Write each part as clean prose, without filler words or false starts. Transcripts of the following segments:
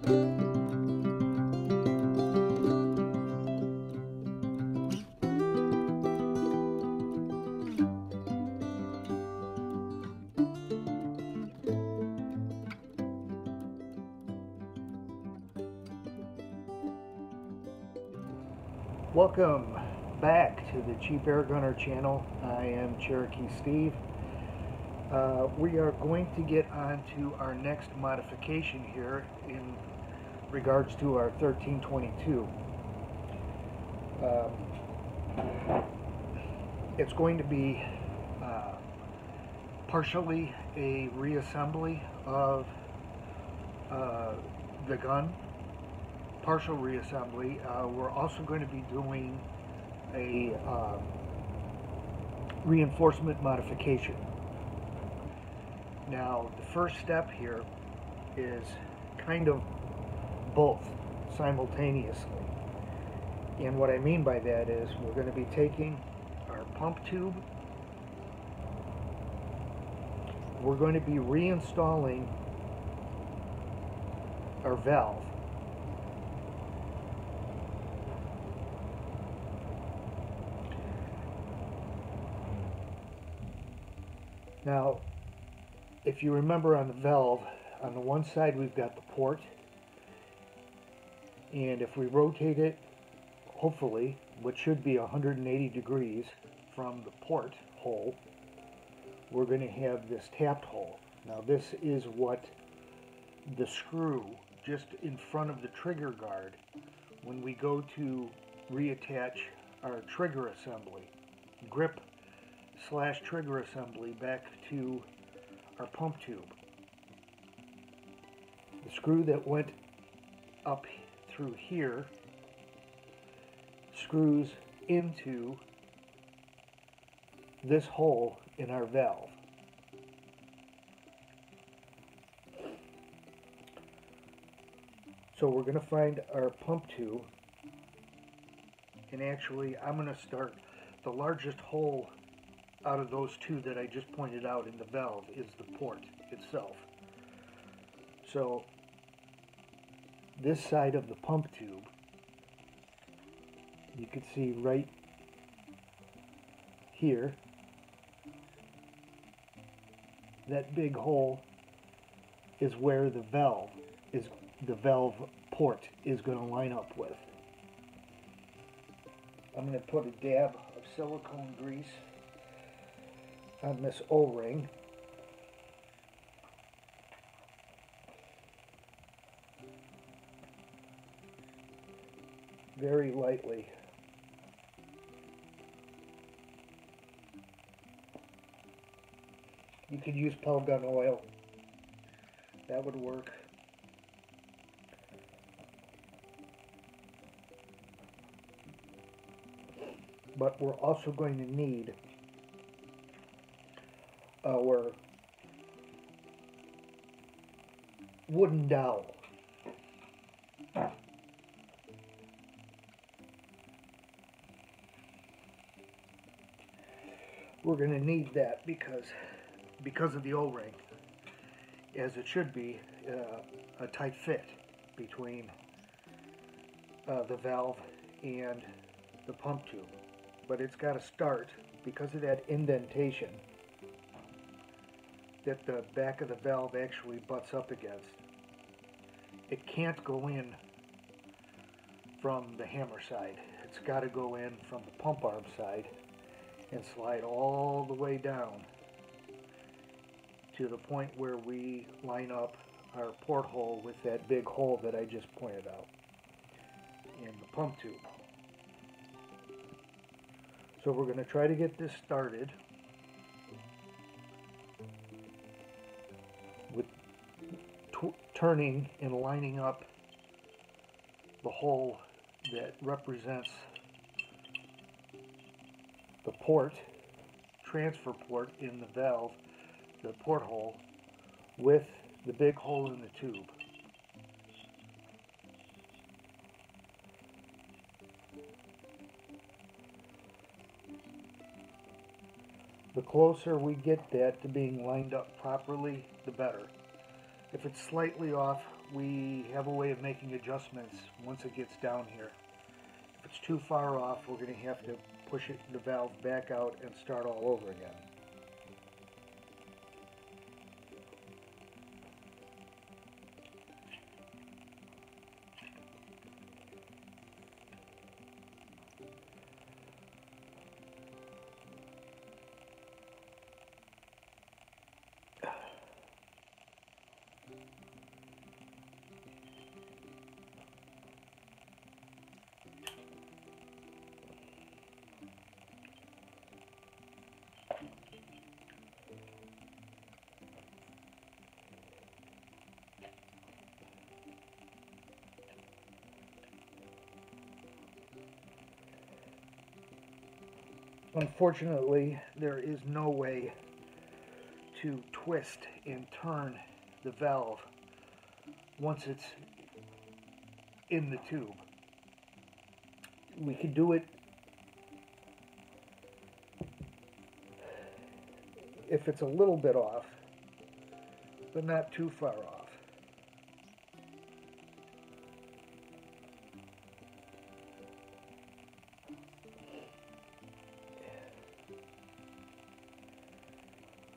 Welcome back to the Cheap Air Gunner channel. I am Cherokee Steve. We are going to get on to our next modification here in regards to our 1322. It's going to be partially a reassembly of the gun. Partial reassembly. We're also going to be doing a reinforcement modification. Now, the first step here is kind of both simultaneously. And what I mean by that is we're going to be taking our pump tube. We're going to be reinstalling our valve. Now, if you remember on the valve, on the one side we've got the port, and if we rotate it, hopefully, which should be 180 degrees from the port hole, we're going to have this tapped hole. Now this is what the screw just in front of the trigger guard, when we go to reattach our trigger assembly, grip / trigger assembly back to our pump tube. The screw that went up through here screws into this hole in our valve. So we're going to find our pump tube, and actually I'm going to start the largest hole out of those two that I just pointed out in the valve is the port itself. So this side of the pump tube, you can see right here, that big hole is where the valve port is going to line up with. I'm going to put a dab of silicone grease on this O-ring. Very lightly. You could use pellet gun oil. That would work. But we're also going to need our wooden dowel. We're going to need that because of the O-ring, as it should be a tight fit between the valve and the pump tube. But it's got to start because of that indentation that the back of the valve actually butts up against. It can't go in from the hammer side. It's got to go in from the pump arm side and slide all the way down to the point where we line up our porthole with that big hole that I just pointed out in the pump tube. So we're going to try to get this started with turning and lining up the hole that represents the port, transfer port in the valve, the porthole, with the big hole in the tube. The closer we get that to being lined up properly, the better. If it's slightly off, we have a way of making adjustments once it gets down here. If it's too far off, we're going to have to push the valve back out and start all over again. Unfortunately, there is no way to twist and turn the valve once it's in the tube. We could do it if it's a little bit off, but not too far off.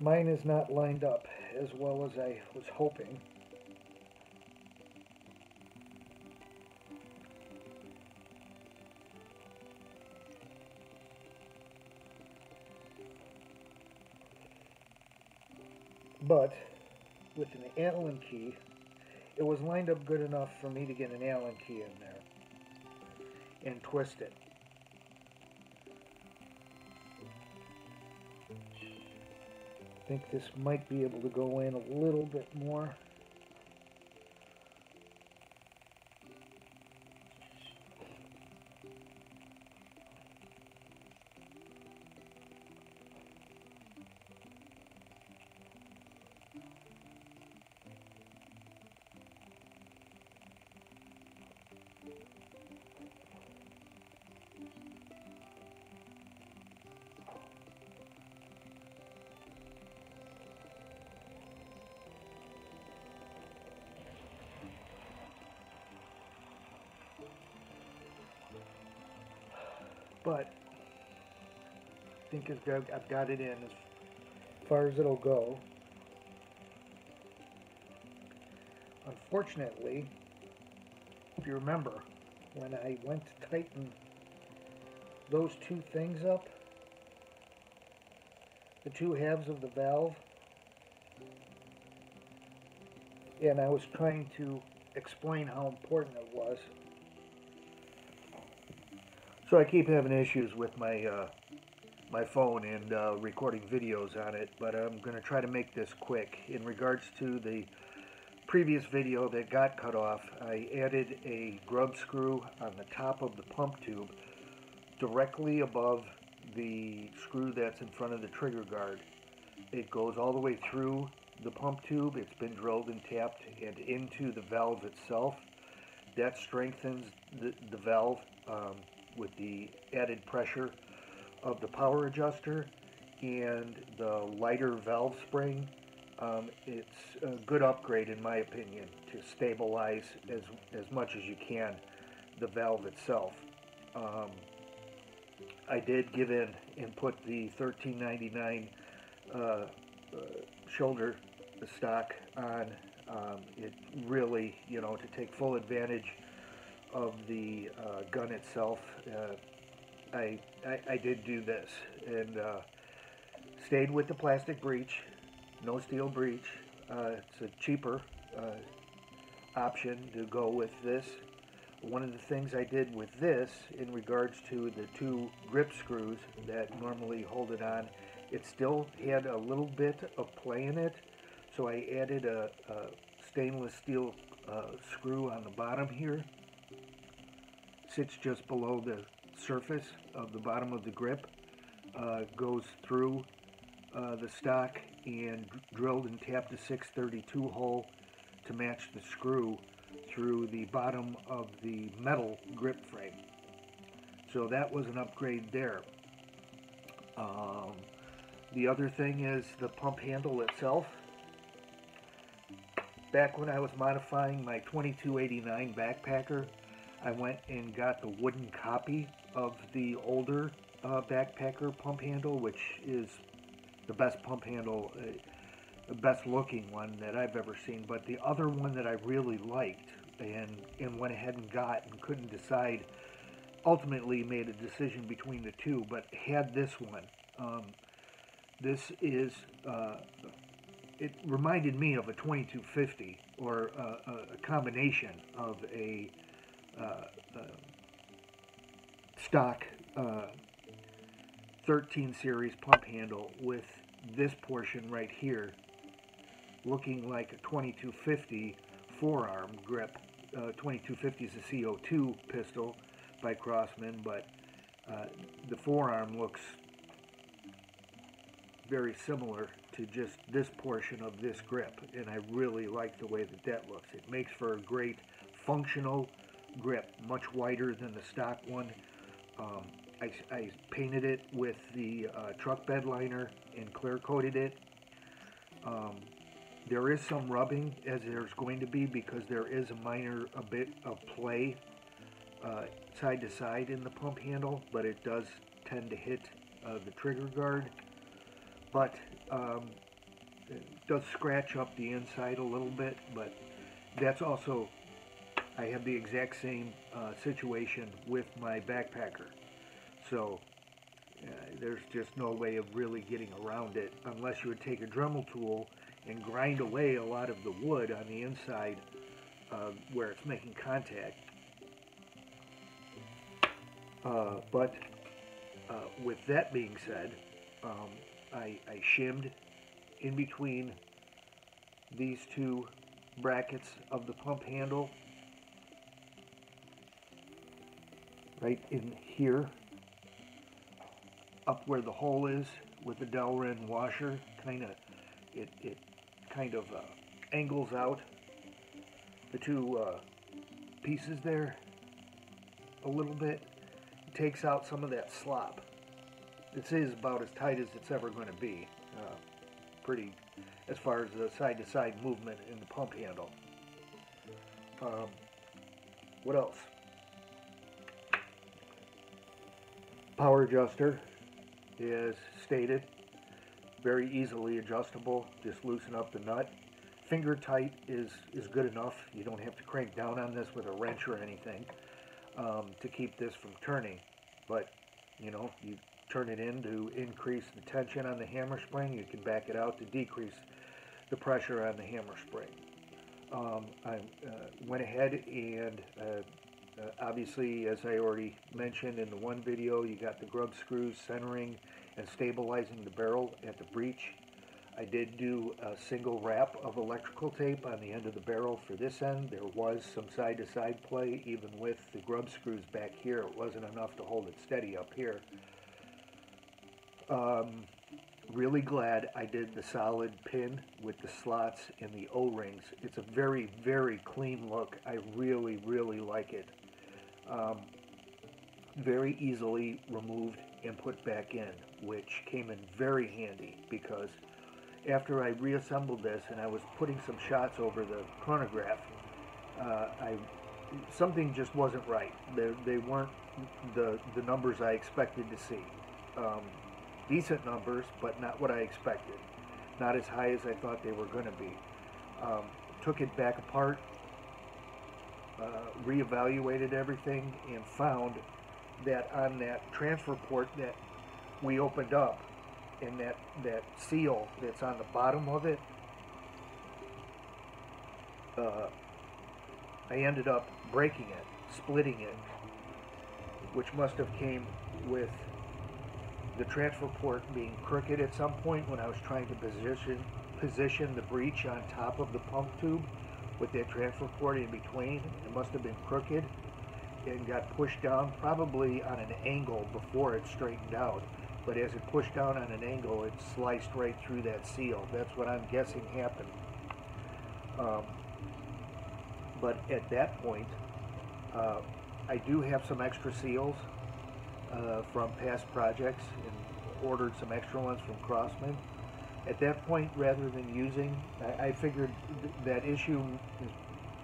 Mine is not lined up as well as I was hoping. But with an Allen key, it was lined up good enough for me to get an Allen key in there and twist it. I think this might be able to go in a little bit more. But I think I've got it in as far as it'll go. Unfortunately, if you remember, when I went to tighten those two things up, the two halves of the valve, and I was trying to explain how important it was. So I keep having issues with my my phone and recording videos on it, but I'm going to try to make this quick. In regards to the previous video that got cut off, I added a grub screw on the top of the pump tube directly above the screw that's in front of the trigger guard. It goes all the way through the pump tube. It's been drilled and tapped and into the valve itself. That strengthens the valve with the added pressure of the power adjuster and the lighter valve spring. It's a good upgrade in my opinion to stabilize as much as you can the valve itself. I did give in and put the $13.99 shoulder stock on. It really, you know, to take full advantage of the gun itself, I did do this and stayed with the plastic breech, no steel breech. It's a cheaper option to go with this. One of the things I did with this in regards to the two grip screws that normally hold it on, it still had a little bit of play in it, so I added a stainless steel screw on the bottom here. Sits just below the surface of the bottom of the grip, goes through the stock and drilled and tapped a 632 hole to match the screw through the bottom of the metal grip frame. So that was an upgrade there. The other thing is the pump handle itself. back when I was modifying my 2289 backpacker, I went and got the wooden copy of the older backpacker pump handle, which is the best pump handle, the best looking one that I've ever seen. But the other one that I really liked and went ahead and got and couldn't decide, ultimately made a decision between the two, but had this one. This is, it reminded me of a 2250, or a combination of a stock 13 series pump handle with this portion right here looking like a 2250 forearm grip. 2250 is a CO2 pistol by Crossman, but the forearm looks very similar to just this portion of this grip, and I really like the way that that looks. It makes for a great functional grip, much wider than the stock one. I painted it with the truck bed liner and clear coated it. There is some rubbing, as there's going to be, because there is a bit of play side to side in the pump handle, but it does tend to hit the trigger guard. But it does scratch up the inside a little bit, but that's also, I have the exact same situation with my backpacker. So there's just no way of really getting around it unless you would take a Dremel tool and grind away a lot of the wood on the inside where it's making contact. But with that being said, I shimmed in between these two brackets of the pump handle, right in here, up where the hole is with the Delrin washer. It kind of angles out the two pieces there a little bit. It takes out some of that slop. This is about as tight as it's ever going to be. Pretty, as far as the side-to-side movement in the pump handle. What else? Power adjuster is stated, very easily adjustable. Just loosen up the nut. Finger tight is good enough. You don't have to crank down on this with a wrench or anything to keep this from turning. But you know, you turn it in to increase the tension on the hammer spring. You can back it out to decrease the pressure on the hammer spring. I went ahead and obviously, as I already mentioned in the one video, you got the grub screws centering and stabilizing the barrel at the breech. I did do a single wrap of electrical tape on the end of the barrel for this end. There was some side-to-side play, even with the grub screws back here. It wasn't enough to hold it steady up here. Really glad I did the solid pin with the slots and the O-rings. It's a very, very clean look. I really, really like it. Very easily removed and put back in, which came in very handy, because after I reassembled this and I was putting some shots over the chronograph, something just wasn't right. They weren't the numbers I expected to see. Decent numbers, but not what I expected. Not as high as I thought they were going to be. Took it back apart, reevaluated everything, and found that on that transfer port that we opened up, and that seal that's on the bottom of it, I ended up breaking it, splitting it, which must have came with the transfer port being crooked at some point when I was trying to position the breech on top of the pump tube with that transfer port in between. It must have been crooked and got pushed down, probably on an angle before it straightened out. But as it pushed down on an angle, it sliced right through that seal. That's what I'm guessing happened. But at that point, I do have some extra seals from past projects, and ordered some extra ones from Crossman. At that point, rather than using, I figured that issue is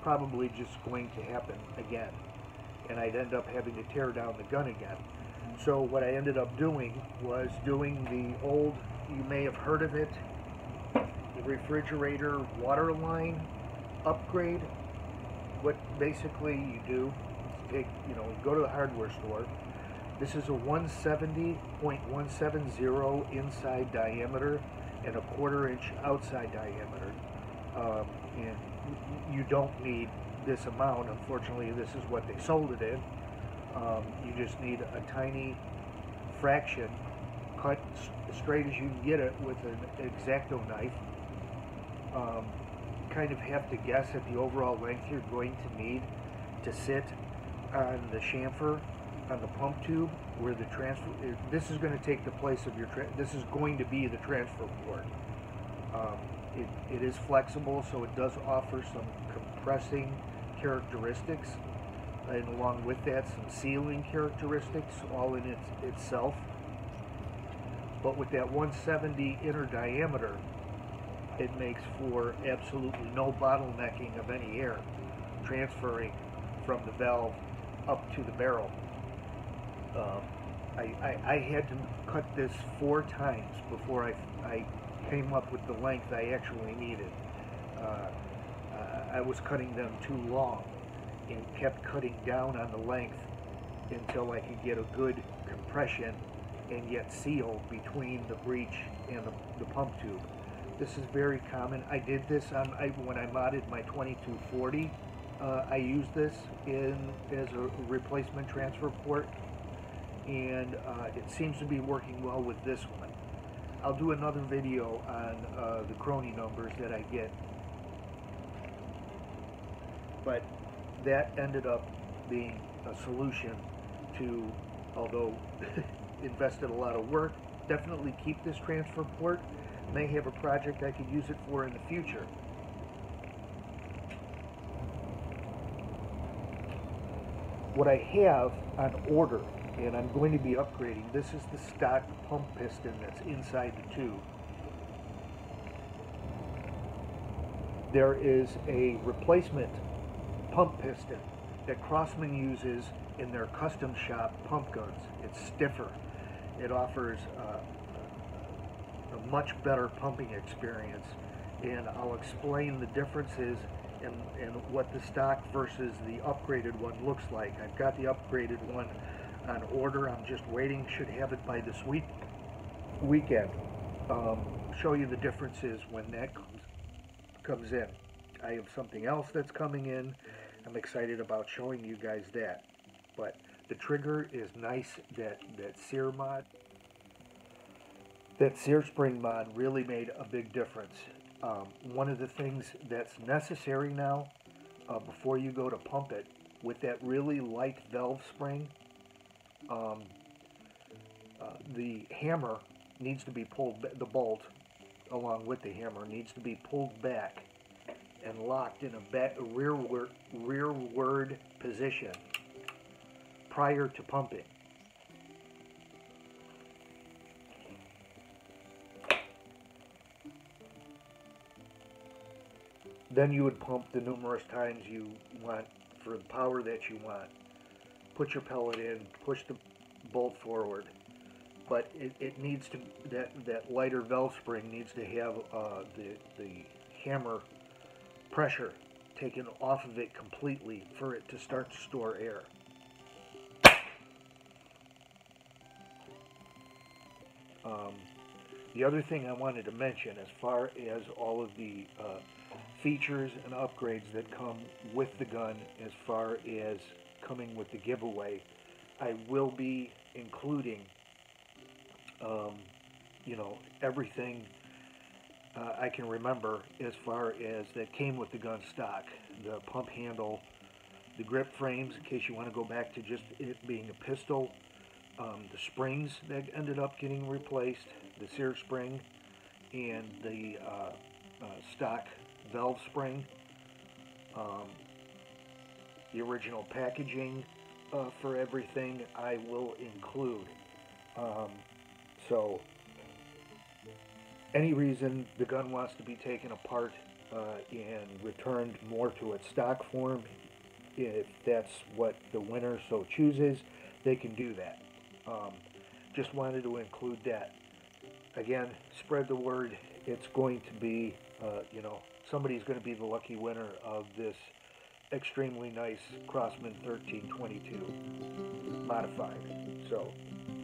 probably just going to happen again, and I'd end up having to tear down the gun again. So what I ended up doing was doing the old, you may have heard of it, the refrigerator water line upgrade. What basically you do is take, go to the hardware store. This is a 170.170 inside diameter and a 1/4 inch outside diameter. And you don't need this amount. Unfortunately, this is what they sold it in. You just need a tiny fraction, cut straight as you can get it with an X-Acto knife. Kind of have to guess at the overall length you're going to need to sit on the chamfer, on the pump tube, where the transfer, this is going to take the place of your, this is going to be the transfer port. It is flexible, so it does offer some compressing characteristics, and along with that some sealing characteristics all in itself. But with that 170 inner diameter, it makes for absolutely no bottlenecking of any air transferring from the valve up to the barrel. I had to cut this 4 times before I came up with the length I actually needed. I was cutting them too long and kept cutting down on the length until I could get a good compression and yet seal between the breech and the pump tube. This is very common. I did this on when I modded my 2240. I used this as a replacement transfer port, and it seems to be working well with this one. I'll do another video on the crony numbers that I get, but that ended up being a solution to, although invested a lot of work, definitely keep this transfer port. May have a project I could use it for in the future. What I have on order, and I'm going to be upgrading, this is the stock pump piston that's inside the tube. There is a replacement pump piston that Crossman uses in their custom shop pump guns. It's stiffer. It offers a much better pumping experience, and I'll explain the differences and what the stock versus the upgraded one looks like. I've got the upgraded one on order. I'm just waiting, should have it by this weekend. Show you the differences when that comes in. I have something else that's coming in. I'm excited about showing you guys that. But the trigger is nice. That sear mod, that sear spring mod really made a big difference. One of the things that's necessary now, before you go to pump it, with that really light valve spring, the hammer needs to be pulled, the bolt along with the hammer needs to be pulled back and locked in a rearward position prior to pumping. Then you would pump the numerous times you want for the power that you want. Put your pellet in, push the bolt forward. But it needs to, that lighter valve spring needs to have the hammer pressure taken off of it completely for it to start to store air. The other thing I wanted to mention, as far as all of the features and upgrades that come with the gun, as far as coming with the giveaway, I will be including everything I can remember as far as that came with the gun stock. The pump handle, the grip frames, in case you want to go back to just it being a pistol, the springs that ended up getting replaced, the sear spring, and the stock valve spring, the original packaging for everything I will include. So any reason the gun wants to be taken apart and returned more to its stock form, if that's what the winner so chooses, they can do that. Um, just wanted to include that. Again, spread the word. It's going to be, somebody's going to be the lucky winner of this extremely nice Crossman 1322 modified. So,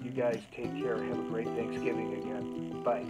you guys take care. Have a great Thanksgiving again. Bye.